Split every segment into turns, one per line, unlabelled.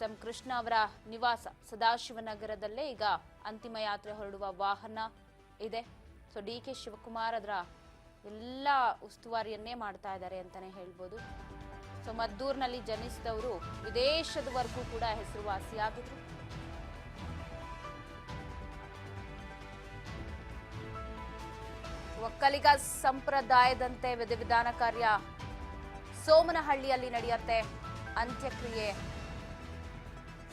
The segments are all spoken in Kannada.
ಎಂ ಕೃಷ್ಣ ಅವರ ನಿವಾಸ ಸದಾಶಿವನಗರದಲ್ಲೇ ಈಗ ಅಂತಿಮ ಯಾತ್ರೆ ಹೊರಡುವ ವಾಹನ ಇದೆ. ಸೊ ಡಿ ಕೆ ಶಿವಕುಮಾರ್ ಅದರ ಎಲ್ಲ ಉಸ್ತುವಾರಿಯನ್ನೇ ಮಾಡ್ತಾ ಇದ್ದಾರೆ ಅಂತಾನೆ ಹೇಳ್ಬೋದು. ಸೊ ಮದ್ದೂರಿನಲ್ಲಿ ಜನಿಸಿದವರು ವಿದೇಶದವರೆಗೂ ಕೂಡ ಹೆಸರುವಾಸಿಯಾಗಿದ್ರು. ಒಕ್ಕಲಿಗ ಸಂಪ್ರದಾಯದಂತೆ ವಿಧಿವಿಧಾನ ಕಾರ್ಯ ಸೋಮನಹಳ್ಳಿಯಲ್ಲಿ ನಡೆಯುತ್ತೆ. ಅಂತ್ಯಕ್ರಿಯೆ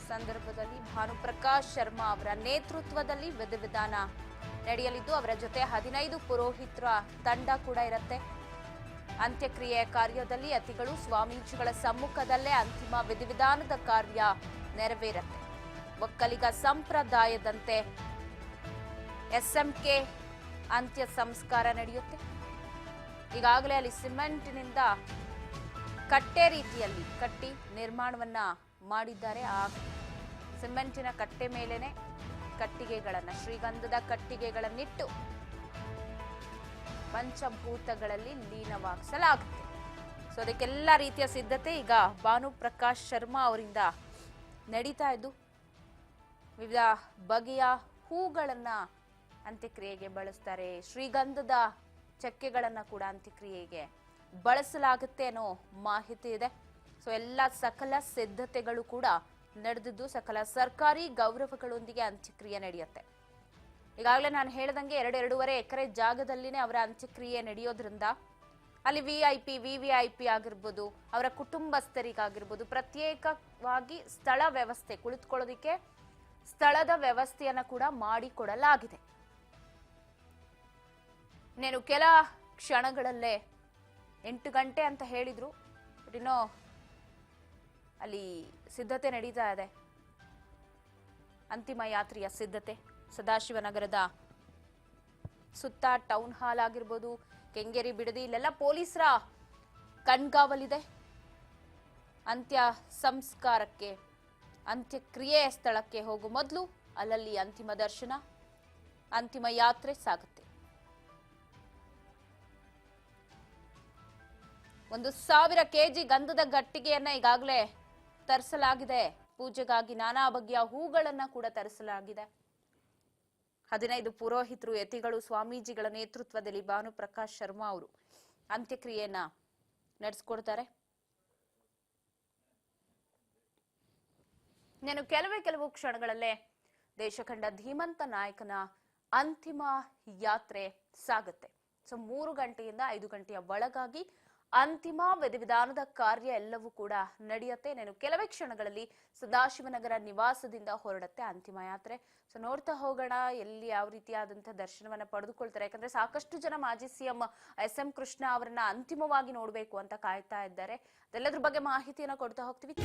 ಸಂದರ್ಭದಲ್ಲಿ ಭಾನುಪ್ರಕಾಶ್ ಶರ್ಮಾ ಅವರ ನೇತೃತ್ವದಲ್ಲಿ ವಿಧಿವಿಧಾನ ನಡೆಯಲಿದ್ದು ಅವರ ಜೊತೆ 15 ಪುರೋಹಿತರ ತಂಡ ಕೂಡ ಇರುತ್ತೆ. ಅಂತ್ಯಕ್ರಿಯೆ ಕಾರ್ಯದಲ್ಲಿ ಅತಿಗಳು ಸ್ವಾಮೀಜಿಗಳ ಸಮ್ಮುಖದಲ್ಲೇ ಅಂತಿಮ ವಿಧಿವಿಧಾನದ ಕಾರ್ಯ ನೆರವೇರುತ್ತೆ. ಒಕ್ಕಲಿಗ ಸಂಪ್ರದಾಯದಂತೆ ಎಸ್ಎಂಕೆ ಅಂತ್ಯ ಸಂಸ್ಕಾರ ನಡೆಯುತ್ತೆ. ಈಗಾಗಲೇ ಅಲ್ಲಿ ಸಿಮೆಂಟ್ನಿಂದ ಕಟ್ಟೆ ರೀತಿಯಲ್ಲಿ ಕಟ್ಟಿ ನಿರ್ಮಾಣವನ್ನ ಮಾಡಿದ್ದಾರೆ. ಆ ಸಿಮೆಂಟಿನ ಕಟ್ಟೆ ಮೇಲೇನೆ ಕಟ್ಟಿಗೆಗಳನ್ನ ಶ್ರೀಗಂಧದ ಕಟ್ಟಿಗೆಗಳನ್ನಿಟ್ಟು ಪಂಚಭೂತಗಳಲ್ಲಿ ಲೀನವಾಗಿಸಲಾಗುತ್ತೆ. ಸೊ ಅದಕ್ಕೆಲ್ಲ ರೀತಿಯ ಸಿದ್ಧತೆ ಈಗ ಭಾನುಪ್ರಕಾಶ್ ಶರ್ಮಾ ಅವರಿಂದ ನಡೀತಾ ಇದ್ದು ವಿವಿಧ ಬಗೆಯ ಹೂಗಳನ್ನ ಅಂತ್ಯಕ್ರಿಯೆಗೆ ಬಳಸ್ತಾರೆ. ಶ್ರೀಗಂಧದ ಚಕ್ಕೆಗಳನ್ನ ಕೂಡ ಅಂತ್ಯಕ್ರಿಯೆಗೆ ಬಳಸಲಾಗುತ್ತೆ ಅನ್ನೋ ಮಾಹಿತಿ ಇದೆ. ಸೊ ಎಲ್ಲ ಸಕಲ ಸಿದ್ಧತೆಗಳು ಕೂಡ ನಡೆದಿದ್ದು ಸಕಲ ಸರ್ಕಾರಿ ಗೌರವಗಳೊಂದಿಗೆ ಅಂತ್ಯಕ್ರಿಯೆ ನಡೆಯುತ್ತೆ. ಈಗಾಗಲೇ ನಾನು ಹೇಳ್ದಂಗೆ 2.5 ಎಕರೆ ಜಾಗದಲ್ಲಿನೇ ಅವರ ಅಂತ್ಯಕ್ರಿಯೆ ನಡೆಯೋದ್ರಿಂದ ಅಲ್ಲಿ ವಿವಿಐಪಿ ಆಗಿರ್ಬೋದು, ಅವರ ಕುಟುಂಬಸ್ಥರಿಗಾಗಿರ್ಬೋದು ಪ್ರತ್ಯೇಕವಾಗಿ ಸ್ಥಳ ವ್ಯವಸ್ಥೆ ಕುಳಿತುಕೊಳ್ಳೋದಿಕ್ಕೆ ಸ್ಥಳದ ವ್ಯವಸ್ಥೆಯನ್ನ ಕೂಡ ಮಾಡಿಕೊಡಲಾಗಿದೆ. ಇನ್ನೇನು ಕೆಲ ಕ್ಷಣಗಳಲ್ಲೇ 8 ಗಂಟೆ ಅಂತ ಹೇಳಿದ್ರು, ಇನ್ನೂ ಅಲ್ಲಿ ಸಿದ್ಧತೆ ನಡೀತಾ ಇದೆ. ಅಂತಿಮ ಯಾತ್ರೆಯ ಸಿದ್ಧತೆ ಸದಾಶಿವನಗರದ ಸುತ್ತ ಟೌನ್ ಹಾಲ್ ಆಗಿರ್ಬೋದು, ಕೆಂಗೇರಿ ಬಿಡದಿ, ಇಲ್ಲೆಲ್ಲ ಪೊಲೀಸರ ಕಣ್ಗಾವಲಿದೆ. ಅಂತ್ಯ ಸಂಸ್ಕಾರಕ್ಕೆ ಅಂತ್ಯಕ್ರಿಯೆ ಸ್ಥಳಕ್ಕೆ ಹೋಗುವ ಮೊದಲು ಅಲ್ಲಲ್ಲಿ ಅಂತಿಮ ದರ್ಶನ, ಅಂತಿಮ ಯಾತ್ರೆ ಸಾಗುತ್ತೆ. 1,000 ಕೆಜಿ ಗಂಧದ ಗಟ್ಟಿಗೆಯನ್ನ ಈಗಾಗಲೇ ತರಿಸಲಾಗಿದೆ. ಪೂಜೆಗಾಗಿ ನಾನಾ ಬಗೆಯ ಹೂಗಳನ್ನ ಕೂಡ ತರಿಸಲಾಗಿದೆ. 15 ಪುರೋಹಿತರು, ಯತಿಗಳು, ಸ್ವಾಮೀಜಿಗಳ ನೇತೃತ್ವದಲ್ಲಿ ಭಾನುಪ್ರಕಾಶ್ ಶರ್ಮಾ ಅವರು ಅಂತ್ಯಕ್ರಿಯೆಯನ್ನ ನಡೆಸಿಕೊಡ್ತಾರೆ. ನಾನು ಕೆಲವು ಕ್ಷಣಗಳಲ್ಲೇ ದೇಶ ಕಂಡ ಧೀಮಂತ ನಾಯಕನ ಅಂತಿಮ ಯಾತ್ರೆ ಸಾಗುತ್ತೆ. ಸೊ 3 ಗಂಟೆಯಿಂದ 5 ಗಂಟೆಯ ಒಳಗಾಗಿ ಅಂತಿಮ ವಿಧಿವಿಧಾನದ ಕಾರ್ಯ ಎಲ್ಲವೂ ಕೂಡ ನಡೆಯುತ್ತೆ. ನಾನು ಕೆಲವೇ ಕ್ಷಣಗಳಲ್ಲಿ ಸದಾಶಿವನಗರ ನಿವಾಸದಿಂದ ಹೊರಡುತ್ತೆ ಅಂತಿಮ ಯಾತ್ರೆ. ಸೊ ನೋಡ್ತಾ ಹೋಗೋಣ ಎಲ್ಲಿ ಯಾವ ರೀತಿಯಾದಂತಹ ದರ್ಶನವನ್ನ ಪಡೆದುಕೊಳ್ತಾರೆ. ಯಾಕಂದ್ರೆ ಸಾಕಷ್ಟು ಜನ ಮಾಜಿ ಸಿಎಂ ಎಂ ಕೃಷ್ಣ ಅವರನ್ನ ಅಂತಿಮವಾಗಿ ನೋಡ್ಬೇಕು ಅಂತ ಕಾಯ್ತಾ ಇದ್ದಾರೆ. ಅದೆಲ್ಲದ್ರ ಬಗ್ಗೆ ಮಾಹಿತಿಯನ್ನ ಕೊಡ್ತಾ ಹೋಗ್ತೀವಿ.